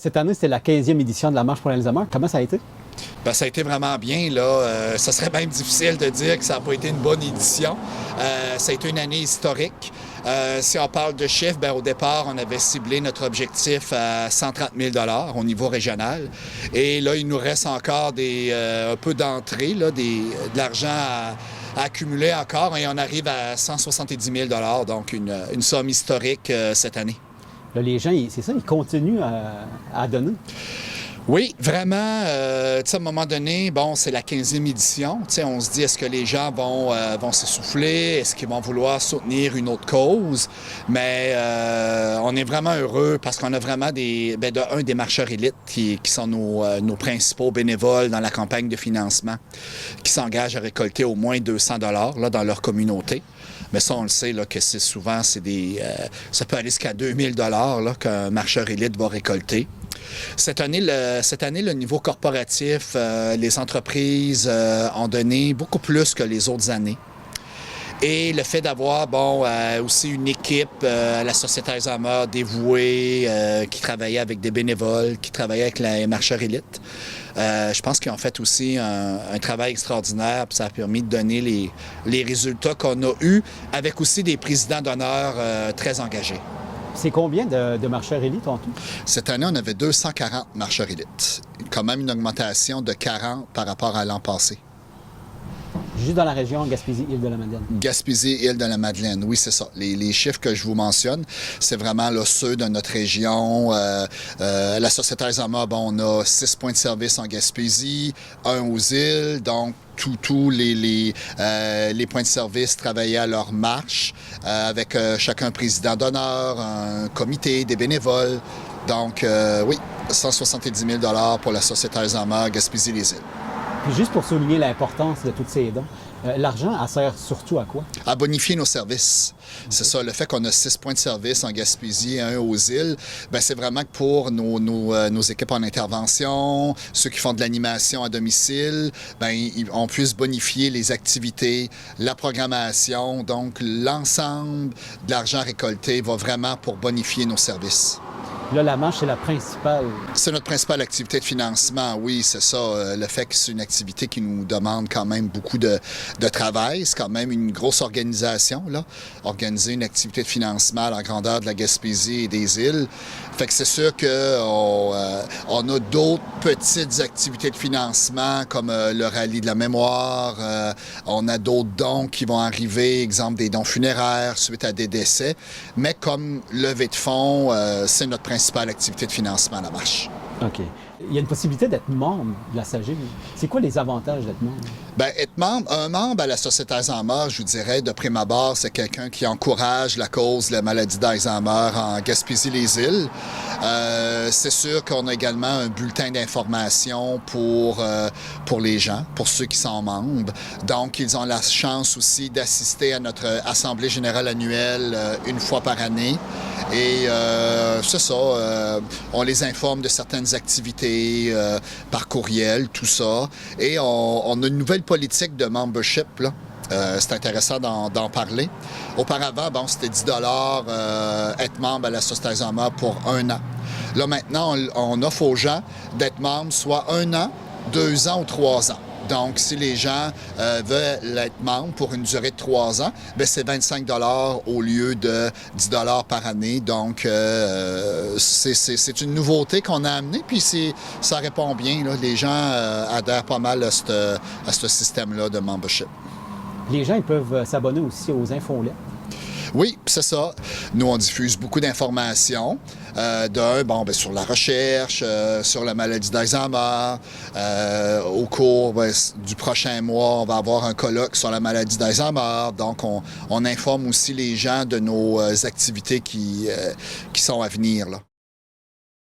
Cette année, c'était la 15e édition de la Marche pour l'Alzheimer. Comment ça a été? Bien, ça a été vraiment bien, là. Ça serait même difficile de dire que ça n'a pas été une bonne édition. Ça a été une année historique. Si on parle de chiffres, bien, au départ, on avait ciblé notre objectif à 130 000 $ au niveau régional. Et là, il nous reste encore un peu d'entrée, là, de l'argent à accumuler encore. Et on arrive à 170 000 $, donc une somme historique cette année. Là, les gens, c'est ça, ils continuent à donner. Oui, vraiment. À un moment donné, bon, c'est la 15e édition. On se dit, est-ce que les gens vont s'essouffler? Est-ce qu'ils vont vouloir soutenir une autre cause? Mais on est vraiment heureux parce qu'on a vraiment des marcheurs élites qui sont nos principaux bénévoles dans la campagne de financement, qui s'engagent à récolter au moins 200 $ là, dans leur communauté. Mais ça, on le sait, là, que c'est souvent, ça peut aller jusqu'à 2000 $ là, qu'un marcheur élite va récolter. Cette année, le niveau corporatif, les entreprises ont donné beaucoup plus que les autres années. Et le fait d'avoir, aussi une équipe à la Société Alzheimer dévouée, qui travaillait avec des bénévoles, qui travaillait avec les marcheurs élites, je pense qu'ils ont fait aussi un travail extraordinaire, puis ça a permis de donner les résultats qu'on a eus, avec aussi des présidents d'honneur très engagés. C'est combien de marcheurs élites en tout? Cette année, on avait 240 marcheurs élites. Quand même une augmentation de 40 par rapport à l'an passé. Juste dans la région Gaspésie-Île-de-la-Madeleine. Gaspésie-Île-de-la-Madeleine, oui, c'est ça. Les chiffres que je vous mentionne, c'est vraiment là, ceux de notre région. La Société Alzheimer, on a 6 points de service en Gaspésie, 1 aux îles, donc tous les points de service travaillaient à leur marche, avec chacun président d'honneur, un comité, des bénévoles. Donc, oui, 170 000 $ pour la Société Alzheimer Gaspésie-les-Îles. Puis juste pour souligner l'importance de tous ces dons, l'argent, elle sert surtout à quoi? À bonifier nos services. C'est ça, le fait qu'on a 6 points de service en Gaspésie et 1 aux îles, c'est vraiment que pour nos équipes en intervention, ceux qui font de l'animation à domicile, on puisse bonifier les activités, la programmation. Donc, l'ensemble de l'argent récolté va vraiment pour bonifier nos services. Là, la marche, c'est la principale. C'est notre principale activité de financement, oui, c'est ça. Le fait que c'est une activité qui nous demande quand même beaucoup de travail. C'est quand même une grosse organisation, là. Organiser une activité de financement à la grandeur de la Gaspésie et des îles. Fait que c'est sûr qu'on a d'autres petites activités de financement comme le rallye de la mémoire. On a d'autres dons qui vont arriver, exemple des dons funéraires suite à des décès. Mais comme levée de fonds, c'est notre principale activité de financement à la marche. OK. Il y a une possibilité d'être membre de la SAGIG. C'est quoi les avantages d'être membre? Un membre à la Société Alzheimer, je vous dirais, de prime abord, c'est quelqu'un qui encourage la cause de la maladie d'Alzheimer en Gaspésie-les-Îles. C'est sûr qu'on a également un bulletin d'information pour les gens, pour ceux qui sont membres. Donc, ils ont la chance aussi d'assister à notre Assemblée générale annuelle une fois par année. Et c'est ça, on les informe de certaines activités par courriel, tout ça. Et on a une nouvelle politique de membership, là. C'est intéressant d'en parler. Auparavant, c'était 10 $ être membre à la Société Alzheimer pour 1 an. Là, maintenant, on offre aux gens d'être membres soit 1 an, 2 ans ou 3 ans. Donc, si les gens veulent être membres pour une durée de 3 ans, c'est 25 $ au lieu de 10 $ par année. Donc, c'est une nouveauté qu'on a amenée, puis ça répond bien, là. Les gens adhèrent pas mal à ce système-là de membership. Les gens, ils peuvent s'abonner aussi aux infolettes. Oui, c'est ça. Nous, on diffuse beaucoup d'informations. Sur la recherche, sur la maladie d'Alzheimer. Au cours du prochain mois, on va avoir un colloque sur la maladie d'Alzheimer. Donc, on informe aussi les gens de nos activités qui sont à venir, là.